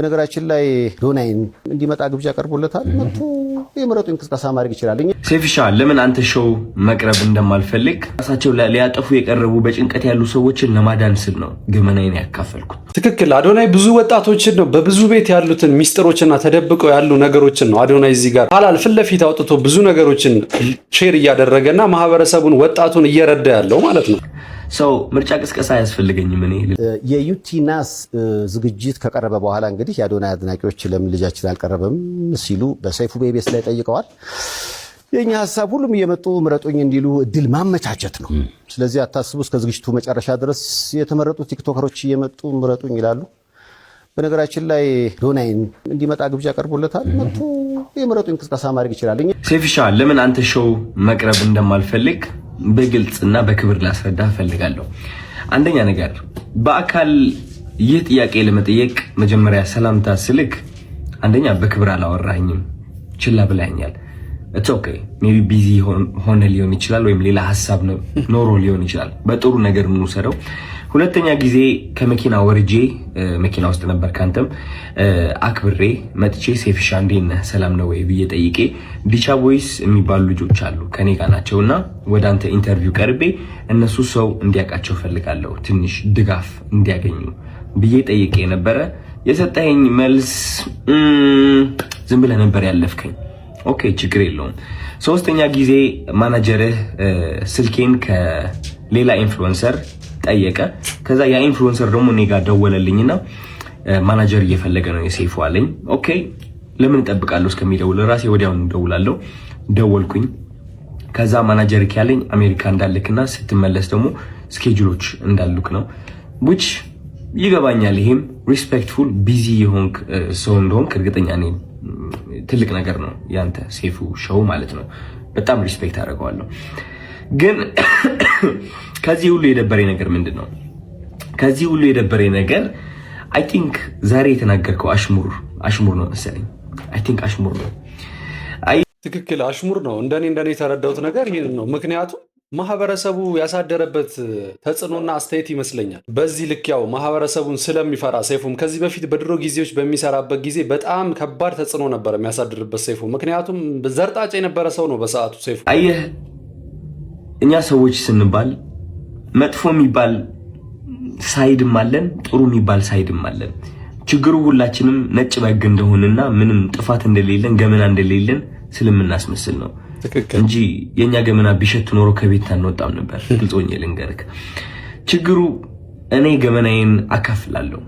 በነገራችን ላይ ዶናይን እንዲመጣ ግብዣ ቀርቦለታል። መጥቶ የምረጡኝ እንቅስቃሴ ማድረግ ይችላል። ትክክል። አዶናይ ብዙ ወጣቶችን ነው በብዙ ቤት ያሉትን ሚስጥሮችና ተደብቀው ያሉ ነገሮችን ነው አዶናይ እዚህ ጋር ሐላል ፊት ለፊት አውጥቶ ብዙ ነገሮችን ሼር እያደረገና ማህበረሰቡን ወጣቱን እየረዳ ያለው ማለት ነው። ሰው ምርጫ ቅስቀሳ አያስፈልገኝም። እኔ የዩቲናስ ዝግጅት ከቀረበ በኋላ እንግዲህ የአዶናይ አድናቂዎች ለምን ልጃችን አልቀረበም ሲሉ በሰይፉ ቤቤስ ላይ ጠይቀዋል። የኛ ሐሳብ ሁሉም እየመጡ ምረጡኝ እንዲሉ እድል ማመቻቸት ነው። ስለዚህ አታስቡ፣ እስከ ዝግጅቱ መጨረሻ ድረስ የተመረጡ ቲክቶከሮች እየመጡ ምረጡኝ ይላሉ። በነገራችን ላይ ዶናይን እንዲመጣ ግብዣ ቀርቦለታል። መጥቶ የምረጡኝ እንቅስቃሴ ማድረግ ይችላል። ሴፍሻ ለምን አንተ ሾው መቅረብ እንደማልፈልግ በግልጽና በክብር ላስረዳ ፈልጋለሁ። አንደኛ ነገር በአካል ይህ ጥያቄ ለመጠየቅ መጀመሪያ ሰላምታ ስልክ አንደኛ በክብር አላወራኝም፣ ችላ ብላኛል። it's okay maybe busy ሆነ ሊሆን ይችላል ወይም ሌላ ሐሳብ ኖሮ ሊሆን ይችላል። በጥሩ ነገር እንውሰደው። ሁለተኛ ጊዜ ከመኪና ወርጄ መኪና ውስጥ ነበር ካንተም አክብሬ መጥቼ ሴፍሻ እንዴት ነህ ሰላም ነው ወይ ብዬ ጠይቄ ዲቻ ቦይስ የሚባሉ ልጆች አሉ ከኔ ጋር ናቸውና ወደ አንተ ኢንተርቪው ቀርቤ እነሱ ሰው እንዲያውቃቸው ፈልጋለሁ ትንሽ ድጋፍ እንዲያገኙ ብዬ ጠይቄ ነበረ። የሰጠኸኝ መልስ ዝም ብለህ ነበር ያለፍከኝ። ኦኬ ችግር የለውም። ሶስተኛ ጊዜ ማናጀርህ ስልኬን ከሌላ ኢንፍሉዌንሰር ጠየቀ። ከዛ ያ ኢንፍሉዌንሰር ደግሞ እኔ ጋር ደወለልኝና ማናጀር እየፈለገ ነው የሴፉ አለኝ። ኦኬ ለምን እጠብቃለሁ እስከሚደውል ራሴ ወዲያውኑ ደውላለሁ። ደወልኩኝ። ከዛ ማናጀር ያለኝ አሜሪካ እንዳልክና ስትመለስ ደግሞ ስኬጁሎች እንዳሉክ ነው which ይገባኛል። ይሄም ሪስፔክትፉል ቢዚ የሆንክ ሰው እንደሆንክ እርግጠኛ ነኝ። ትልቅ ነገር ነው ያንተ ሴፉ ሾው ማለት ነው። በጣም ሪስፔክት አደርገዋለሁ። ግን ከዚህ ሁሉ የደበረኝ ነገር ምንድነው? ከዚህ ሁሉ የደበረኝ ነገር አይ ቲንክ ዛሬ የተናገርከው አሽሙር ነው መሰለኝ። አይ ቲንክ አሽሙር ነው። ትክክል አሽሙር ነው። እንደኔ የተረዳሁት ነገር ይሄን ነው። ምክንያቱም ማህበረሰቡ ያሳደረበት ተጽዕኖና አስተያየት ይመስለኛል። በዚህ ልክ ያው ማህበረሰቡን ስለሚፈራ ሰይፉም ከዚህ በፊት በድሮ ጊዜዎች በሚሰራበት ጊዜ በጣም ከባድ ተጽዕኖ ነበር የሚያሳድርበት ሰይፉ። ምክንያቱም ዘርጣጭ የነበረ ሰው ነው በሰዓቱ ሰይፉ። አየህ እኛ ሰዎች ስንባል መጥፎ የሚባል ሳይድም አለን፣ ጥሩ የሚባል ሳይድም አለን። ችግሩ ሁላችንም ነጭ በግ እንደሆነና ምንም ጥፋት እንደሌለን ገመና እንደሌለን ስለምናስመስል ነው እንጂ የኛ ገመና ቢሸት ኖሮ ከቤት አንወጣም ነበር። ግልጾኝ ልንገርክ፣ ችግሩ እኔ ገመናዬን አካፍላለሁ።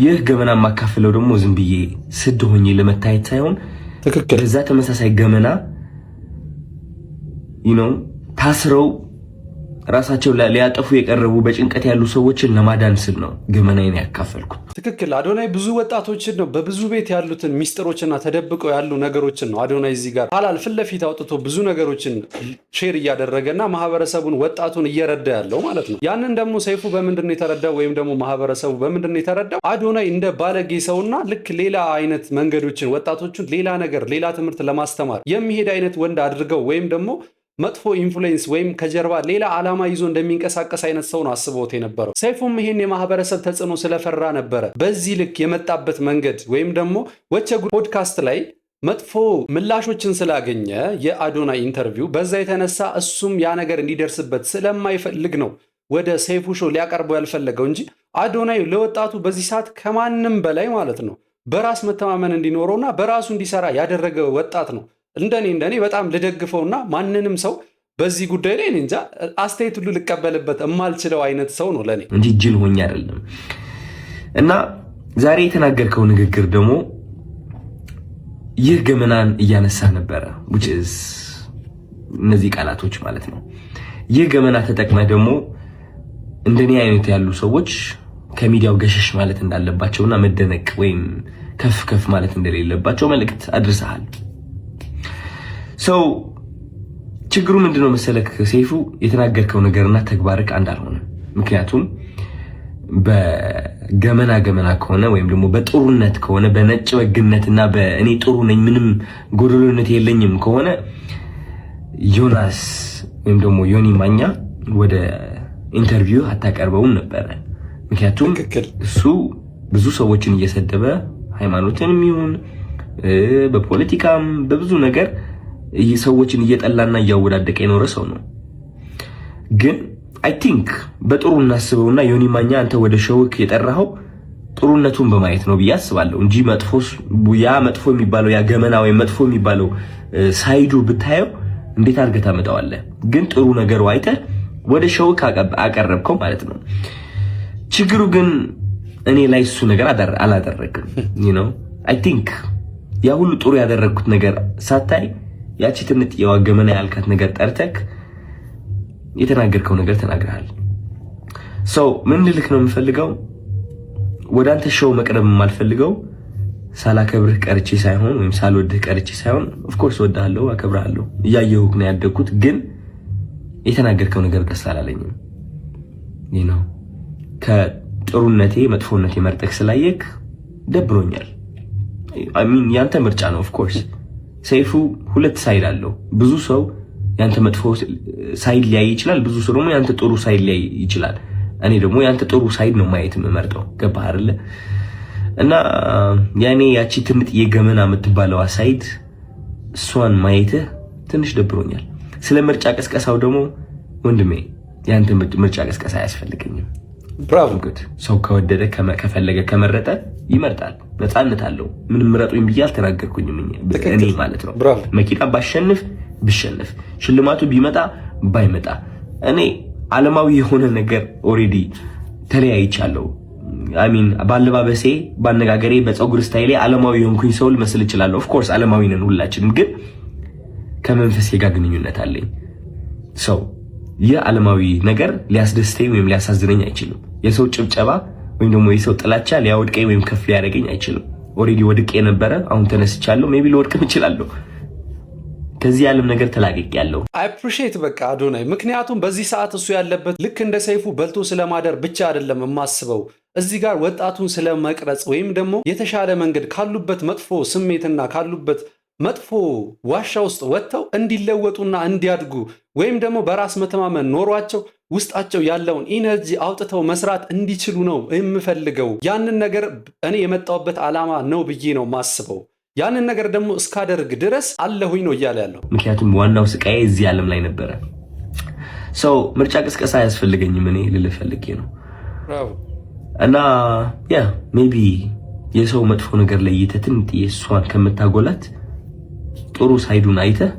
ይህ ገመና ማካፍለው ደግሞ ዝም ብዬ ስድ ሆኜ ለመታየት ሳይሆን እዛ ተመሳሳይ ገመና ታስረው ራሳቸው ሊያጠፉ የቀረቡ በጭንቀት ያሉ ሰዎችን ለማዳን ስል ነው ገመናዬን ያካፈልኩት። ትክክል። አዶናይ ብዙ ወጣቶችን ነው በብዙ ቤት ያሉትን ሚስጥሮችና ተደብቀው ያሉ ነገሮችን ነው አዶናይ እዚህ ጋር ሐላል ፊት ለፊት አውጥቶ ብዙ ነገሮችን ሼር እያደረገና ማህበረሰቡን ወጣቱን እየረዳ ያለው ማለት ነው። ያንን ደግሞ ሰይፉ በምንድነው የተረዳው ወይም ደግሞ ማህበረሰቡ በምንድነው የተረዳው? አዶናይ እንደ ባለጌ ሰውና ልክ ሌላ አይነት መንገዶችን ወጣቶችን ሌላ ነገር ሌላ ትምህርት ለማስተማር የሚሄድ አይነት ወንድ አድርገው ወይም ደግሞ መጥፎ ኢንፍሉዌንስ ወይም ከጀርባ ሌላ ዓላማ ይዞ እንደሚንቀሳቀስ አይነት ሰው ነው አስበውት የነበረው። ሰይፉም ይሄን የማህበረሰብ ተጽዕኖ ስለፈራ ነበረ በዚህ ልክ የመጣበት መንገድ ወይም ደግሞ ወቸጉ ፖድካስት ላይ መጥፎ ምላሾችን ስላገኘ የአዶናይ ኢንተርቪው በዛ የተነሳ እሱም ያ ነገር እንዲደርስበት ስለማይፈልግ ነው ወደ ሰይፉ ሾው ሊያቀርበው ያልፈለገው እንጂ አዶናይ ለወጣቱ በዚህ ሰዓት ከማንም በላይ ማለት ነው በራስ መተማመን እንዲኖረውና በራሱ እንዲሰራ ያደረገ ወጣት ነው። እንደኔ በጣም ልደግፈውና ማንንም ሰው በዚህ ጉዳይ ላይ እንጃ አስተያየት ሁሉ ልቀበልበት የማልችለው አይነት ሰው ነው ለኔ እንጂ ጅል ሆኜ አይደለም። እና ዛሬ የተናገርከው ንግግር ደግሞ ይህ ገመናን እያነሳ ነበረ which is እነዚህ ቃላቶች ማለት ነው። ይህ ገመና ተጠቅመህ ደግሞ እንደኔ አይነት ያሉ ሰዎች ከሚዲያው ገሸሽ ማለት እንዳለባቸውና መደነቅ ወይም ከፍ ማለት እንደሌለባቸው መልእክት አድርሰሃል። ሰው ችግሩ ምንድነው መሰለክ ሰይፉ፣ የተናገርከው ነገርና ተግባርክ አንድ አልሆነ። ምክንያቱም በገመና ከሆነ ወይም ደግሞ በጥሩነት ከሆነ በነጭ በግነትና በእኔ ጥሩ ነኝ ምንም ጎደሎነት የለኝም ከሆነ ዮናስ ወይም ደግሞ ዮኒ ማኛ ወደ ኢንተርቪው አታቀርበውም ነበር። ምክንያቱም እሱ ብዙ ሰዎችን እየሰደበ ሃይማኖትንም ይሁን በፖለቲካም በብዙ ነገር ሰዎችን እየጠላና እያወዳደቀ የኖረ ሰው ነው። ግን አይ ቲንክ በጥሩ እናስበውና ዮኒ ማኛ አንተ ወደ ሾውክ የጠራኸው ጥሩነቱን በማየት ነው ብዬ አስባለሁ እንጂ መጥፎ የሚባለው ያ ገመና ወይ መጥፎ የሚባለው ሳይዱ ብታየው እንዴት አድርገህ ታመጣዋለህ? ግን ጥሩ ነገሩ አይተህ ወደ ሾውክ አቀረብከው ማለት ነው። ችግሩ ግን እኔ ላይ እሱ ነገር አላደረግም። አይ ቲንክ ያ ሁሉ ጥሩ ያደረግኩት ነገር ሳታይ ያቺ ትንጥ የዋገመና ያልካት ነገር ጠርተክ የተናገርከው ነገር ተናግረሃል። ሰው ምን ልልክ ነው የምፈልገው ወደ አንተ ሾው መቅረብ የማልፈልገው ሳላከብርህ ቀርቼ ሳይሆን ወይም ሳልወድህ ቀርቼ ሳይሆን ኦፍ ኮርስ ወድሃለሁ፣ አከብርሃለሁ፣ እያየሁህ ነው ያደግኩት። ግን የተናገርከው ነገር ደስ አላለኝም። ከጥሩነቴ መጥፎነቴ መርጠክ ስላየክ ደብሮኛል። ያንተ ምርጫ ነው። ኦፍ ኮርስ ሰይፉ ሁለት ሳይድ አለው። ብዙ ሰው ያንተ መጥፎ ሳይድ ሊያይ ይችላል፣ ብዙ ሰው ደግሞ ያንተ ጥሩ ሳይድ ሊያይ ይችላል። እኔ ደግሞ ያንተ ጥሩ ሳይድ ነው ማየት የምመርጠው። ገባህ አይደለ? እና ያኔ ያቺ ትምጥ የገመና የምትባለዋ ሳይድ እሷን ማየትህ ትንሽ ደብሮኛል። ስለ ምርጫ ቀስቀሳው ደግሞ ወንድሜ ያንተ ምርጫ ቀስቀሳ አያስፈልገኝም። ብራቮ ጉድ። ሰው ከወደደ ከፈለገ ከመረጠ ይመርጣል፣ ነፃነት አለው። ምንም ምረጡኝ ብዬ አልተናገርኩኝም እኔ ማለት ነው። መኪና ባሸንፍ ብሸንፍ ሽልማቱ ቢመጣ ባይመጣ እኔ ዓለማዊ የሆነ ነገር ኦሬዲ ተለያይቻለሁ። አሚን ባለባበሴ፣ ባነጋገሬ፣ በፀጉር ስታይሌ ዓለማዊ የሆንኩኝ ሰው ልመስል እችላለሁ። ኦፍ ኮርስ ዓለማዊ ነን ሁላችንም፣ ግን ከመንፈሴ ጋር ግንኙነት አለኝ። ሰው ይህ ዓለማዊ ነገር ሊያስደስተኝ ወይም ሊያሳዝነኝ አይችልም። የሰው ጭብጨባ ወይም ደግሞ የሰው ጥላቻ ሊያወድቀኝ ወይም ከፍ ሊያደርገኝ አይችልም። ኦሬዲ ወድቄ ነበረ፣ አሁን ተነስቻለሁ። ሜቢ ልወድቅም እችላለሁ። ከዚህ ዓለም ነገር ተላቅቄያለሁ። አይ አፕሪሺየት በቃ አዶናይ። ምክንያቱም በዚህ ሰዓት እሱ ያለበት ልክ እንደ ሰይፉ በልቶ ስለማደር ብቻ አይደለም የማስበው፣ እዚህ ጋር ወጣቱን ስለመቅረጽ ወይም ደግሞ የተሻለ መንገድ ካሉበት መጥፎ ስሜትና ካሉበት መጥፎ ዋሻ ውስጥ ወጥተው እንዲለወጡና እንዲያድጉ ወይም ደግሞ በራስ መተማመን ኖሯቸው ውስጣቸው ያለውን ኢነርጂ አውጥተው መስራት እንዲችሉ ነው የምፈልገው። ያንን ነገር እኔ የመጣሁበት ዓላማ ነው ብዬ ነው ማስበው። ያንን ነገር ደግሞ እስካደርግ ድረስ አለሁኝ ነው እያለ ያለው። ምክንያቱም ዋናው ስቃዬ እዚህ ዓለም ላይ ነበረ። ሰው ምርጫ ቅስቀሳ አያስፈልገኝም እኔ ልልህ ፈልጌ ነው። እና ያ ሜቢ የሰው መጥፎ ነገር ለይተህ ትንጥዬ እሷን ከምታጎላት ጥሩ ሳይዱን አይተህ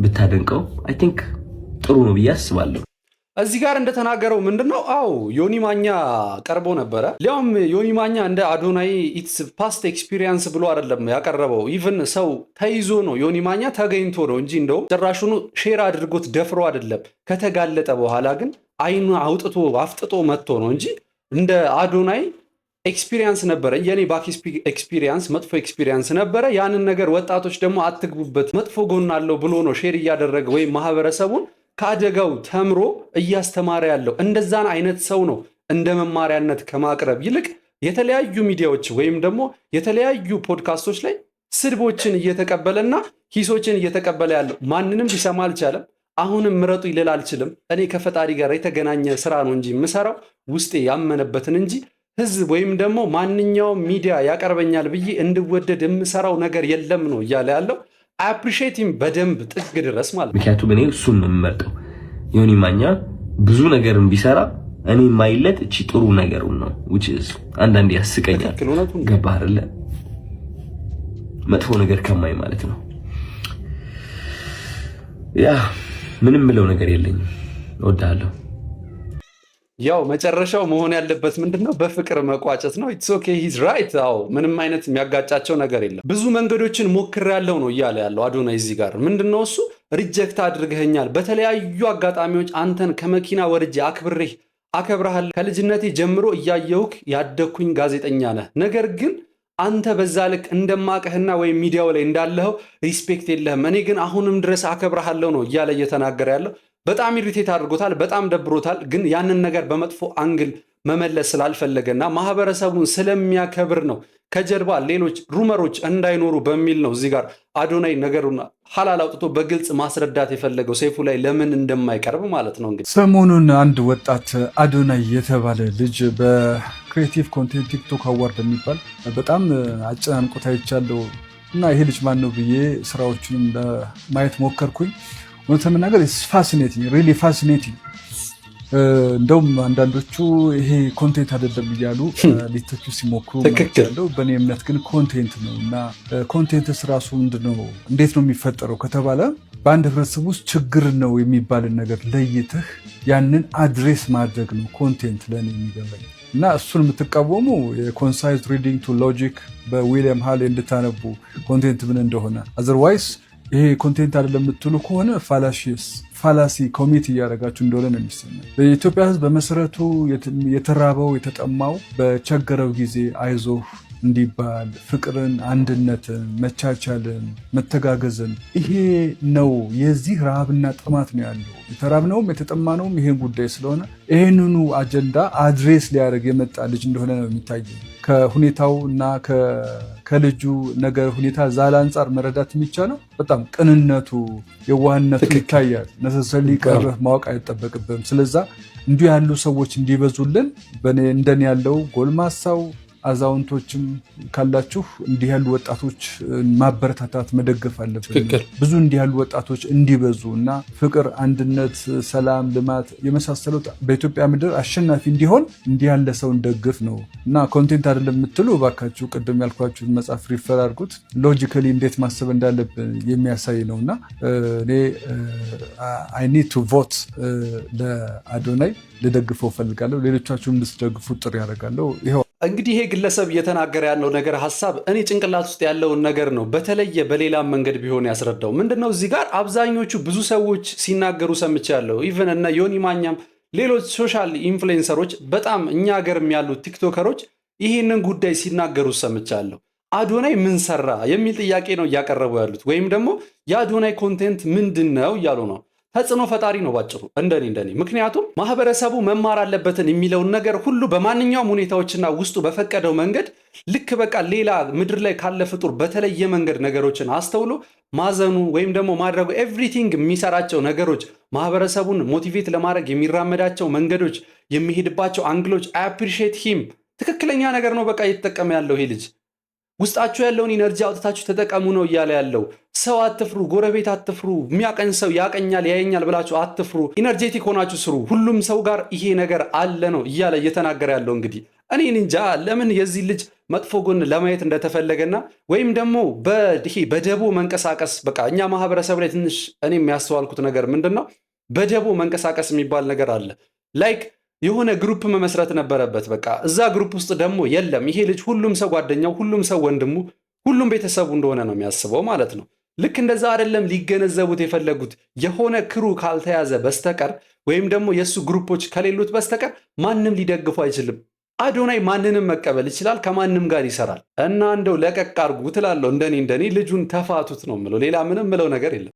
ብታደንቀው አይ ቲንክ ጥሩ ነው ብዬ አስባለሁ። እዚህ ጋር እንደተናገረው ምንድነው? አው ዮኒ ማኛ ቀርቦ ነበረ። ሊያውም ዮኒ ማኛ እንደ አዶናይ ኢትስ ፓስት ኤክስፒሪየንስ ብሎ አይደለም ያቀረበው። ኢቭን ሰው ተይዞ ነው ዮኒ ማኛ ተገኝቶ ነው እንጂ እንደው ጭራሹኑ ሼር አድርጎት ደፍሮ አይደለም። ከተጋለጠ በኋላ ግን አይኑ አውጥቶ አፍጥጦ መጥቶ ነው እንጂ እንደ አዶናይ ኤክስፒሪየንስ ነበረ። የኔ ባክ ኤክስፒሪየንስ መጥፎ ኤክስፒሪየንስ ነበረ። ያንን ነገር ወጣቶች ደግሞ አትግቡበት መጥፎ ጎን አለው ብሎ ነው ሼር እያደረገ ወይም ማህበረሰቡን ከአደጋው ተምሮ እያስተማረ ያለው። እንደዛን አይነት ሰው ነው እንደ መማሪያነት ከማቅረብ ይልቅ የተለያዩ ሚዲያዎች ወይም ደግሞ የተለያዩ ፖድካስቶች ላይ ስድቦችን እየተቀበለና ሂሶችን እየተቀበለ ያለው። ማንንም ሊሰማ አልቻለም። አሁንም ምረጡ ይልል አልችልም። እኔ ከፈጣሪ ጋር የተገናኘ ስራ ነው እንጂ የምሰራው ውስጤ ያመነበትን እንጂ ህዝብ ወይም ደግሞ ማንኛውም ሚዲያ ያቀርበኛል ብዬ እንድወደድ የምሰራው ነገር የለም ነው እያለ ያለው። አፕሪሺየቲንግ በደንብ ጥግ ድረስ ማለት። ምክንያቱም እኔ እሱን ነው የምመርጠው። ዮኒ ማኛ ብዙ ነገርን ቢሰራ እኔ ማይለት እቺ ጥሩ ነገሩን ነው which is አንዳንዴ ያስቀኛል። ገባህ አይደለ? መጥፎ ነገር ከማይ ማለት ነው። ያ ምንም ምለው ነገር የለኝም። እወዳለሁ። ያው መጨረሻው መሆን ያለበት ምንድነው? በፍቅር መቋጨት ነው። ኢትስ ኦኬ ሂዝ ራይት። አዎ ምንም አይነት የሚያጋጫቸው ነገር የለም። ብዙ መንገዶችን ሞክሬያለሁ ነው እያለ ያለው አዶናይ። እዚህ ጋር ምንድነው እሱ ሪጀክት አድርገኸኛል። በተለያዩ አጋጣሚዎች አንተን ከመኪና ወርጄ አክብሬህ አከብረሃል። ከልጅነቴ ጀምሮ እያየሁክ ያደግኩኝ ጋዜጠኛ ነህ። ነገር ግን አንተ በዛ ልክ እንደማቀህና ወይም ሚዲያው ላይ እንዳለኸው ሪስፔክት የለህም። እኔ ግን አሁንም ድረስ አከብረሃለሁ ነው እያለ እየተናገረ ያለው። በጣም ኢሪቴት አድርጎታል። በጣም ደብሮታል። ግን ያንን ነገር በመጥፎ አንግል መመለስ ስላልፈለገና ማህበረሰቡን ስለሚያከብር ነው ከጀርባ ሌሎች ሩመሮች እንዳይኖሩ በሚል ነው እዚህ ጋር አዶናይ ነገሩን ሐላል አውጥቶ በግልጽ ማስረዳት የፈለገው ሰይፉ ላይ ለምን እንደማይቀርብ ማለት ነው። እንግዲህ ሰሞኑን አንድ ወጣት አዶናይ የተባለ ልጅ በክሬቲቭ ኮንቴንት ቲክቶክ አዋርድ የሚባል በጣም አጨናንቆት አይቻለሁ እና ይሄ ልጅ ማን ነው ብዬ ስራዎቹንም ለማየት ሞከርኩኝ። እውነት ለመናገር ፋሲኔቲንግ ሪሊ ፋሲኔቲንግ። እንደውም አንዳንዶቹ ይሄ ኮንቴንት አይደለም እያሉ ሊተቹ ሲሞክሩ ማይቻለው። በእኔ እምነት ግን ኮንቴንት ነው እና ኮንቴንትስ ራሱ ምንድነው እንዴት ነው የሚፈጠረው ከተባለ በአንድ ህብረተሰብ ውስጥ ችግር ነው የሚባልን ነገር ለይተህ ያንን አድሬስ ማድረግ ነው ኮንቴንት ለእኔ የሚገባኝ። እና እሱን የምትቃወሙ የኮንሳይዝ ሪዲንግ ቱ ሎጂክ በዊሊያም ሃሌ እንድታነቡ ኮንቴንት ምን እንደሆነ፣ አዘርዋይስ ይሄ ኮንቴንት አይደለም የምትሉ ከሆነ ፋላሲ ኮሚት እያደረጋችሁ እንደሆነ ነው የሚሰማኝ። የኢትዮጵያ ህዝብ በመሰረቱ የተራበው የተጠማው በቸገረው ጊዜ አይዞህ እንዲባል ፍቅርን፣ አንድነትን፣ መቻቻልን፣ መተጋገዝን ይሄ ነው የዚህ ረሃብና ጥማት ነው ያለው። የተራብነውም የተጠማነውም ይሄን ጉዳይ ስለሆነ ይህንኑ አጀንዳ አድሬስ ሊያደርግ የመጣ ልጅ እንደሆነ ነው የሚታየኝ። ከሁኔታው እና ከልጁ ነገር ሁኔታ ዛላ አንጻር መረዳት የሚቻለው በጣም ቅንነቱ፣ የዋህነቱ ይታያል። ነሰሰሊ ቀርበህ ማወቅ አይጠበቅብም። ስለዛ እንዲሁ ያሉ ሰዎች እንዲበዙልን እንደኔ ያለው ጎልማሳው አዛውንቶችም ካላችሁ እንዲህ ያሉ ወጣቶች ማበረታታት መደገፍ አለብን። ብዙ እንዲህ ያሉ ወጣቶች እንዲበዙ እና ፍቅር፣ አንድነት፣ ሰላም፣ ልማት የመሳሰሉት በኢትዮጵያ ምድር አሸናፊ እንዲሆን እንዲህ ያለ ሰው እንደግፍ ነው እና ኮንቴንት አይደለም የምትሉ እባካችሁ ቅድም ያልኳችሁን መጽሐፍ ሪፈር አድርጉት። ሎጂካሊ እንዴት ማሰብ እንዳለብን የሚያሳይ ነው እና እኔ አይ ኒድ ቱ ቮት ለአዶናይ ልደግፈው ፈልጋለሁ። ሌሎቻችሁም እንድትደግፉ ጥሪ ያደርጋለሁ። ይኸው እንግዲህ ይሄ ግለሰብ እየተናገረ ያለው ነገር ሀሳብ እኔ ጭንቅላት ውስጥ ያለውን ነገር ነው በተለየ በሌላ መንገድ ቢሆን ያስረዳው። ምንድነው እዚህ ጋር አብዛኞቹ ብዙ ሰዎች ሲናገሩ ሰምቻለሁ። ኢቨን እነ ዮኒ ማኛም ሌሎች ሶሻል ኢንፍሉዌንሰሮች በጣም እኛ ሀገርም ያሉ ቲክቶከሮች ይህንን ጉዳይ ሲናገሩ ሰምቻለሁ። አዶናይ ምን ሰራ የሚል ጥያቄ ነው እያቀረቡ ያሉት፣ ወይም ደግሞ የአዶናይ ኮንቴንት ምንድን ነው እያሉ ነው። ተጽዕኖ ፈጣሪ ነው ባጭሩ እንደኔ። ምክንያቱም ማህበረሰቡ መማር አለበትን የሚለውን ነገር ሁሉ በማንኛውም ሁኔታዎችና ውስጡ በፈቀደው መንገድ ልክ በቃ ሌላ ምድር ላይ ካለ ፍጡር በተለየ መንገድ ነገሮችን አስተውሎ ማዘኑ ወይም ደግሞ ማድረጉ ኤቭሪቲንግ የሚሰራቸው ነገሮች ማህበረሰቡን ሞቲቬት ለማድረግ የሚራመዳቸው መንገዶች፣ የሚሄድባቸው አንግሎች አፕሪሺየት ሂም ትክክለኛ ነገር ነው በቃ እየተጠቀመ ያለው ይሄ ልጅ። ውስጣችሁ ያለውን ኢነርጂ አውጥታችሁ ተጠቀሙ ነው እያለ ያለው። ሰው አትፍሩ፣ ጎረቤት አትፍሩ፣ የሚያቀኝ ሰው ያቀኛል ያየኛል ብላችሁ አትፍሩ፣ ኢነርጄቲክ ሆናችሁ ስሩ፣ ሁሉም ሰው ጋር ይሄ ነገር አለ ነው እያለ እየተናገረ ያለው። እንግዲህ እኔ እንጃ ለምን የዚህ ልጅ መጥፎ ጎን ለማየት እንደተፈለገና ወይም ደግሞ በደቦ መንቀሳቀስ በቃ እኛ ማህበረሰብ ላይ ትንሽ እኔ የሚያስተዋልኩት ነገር ምንድን ነው፣ በደቦ መንቀሳቀስ የሚባል ነገር አለ። ላይክ የሆነ ግሩፕ መመስረት ነበረበት። በቃ እዛ ግሩፕ ውስጥ ደግሞ የለም ይሄ ልጅ ሁሉም ሰው ጓደኛው፣ ሁሉም ሰው ወንድሙ፣ ሁሉም ቤተሰቡ እንደሆነ ነው የሚያስበው ማለት ነው። ልክ እንደዛ አይደለም ሊገነዘቡት የፈለጉት። የሆነ ክሩ ካልተያዘ በስተቀር ወይም ደግሞ የእሱ ግሩፖች ከሌሉት በስተቀር ማንም ሊደግፉ አይችልም። አዶናይ ማንንም መቀበል ይችላል፣ ከማንም ጋር ይሰራል እና እንደው ለቀቅ አድርጉ ትላለሁ። እንደኔ ልጁን ተፋቱት ነው የምለው። ሌላ ምንም ምለው ነገር የለም።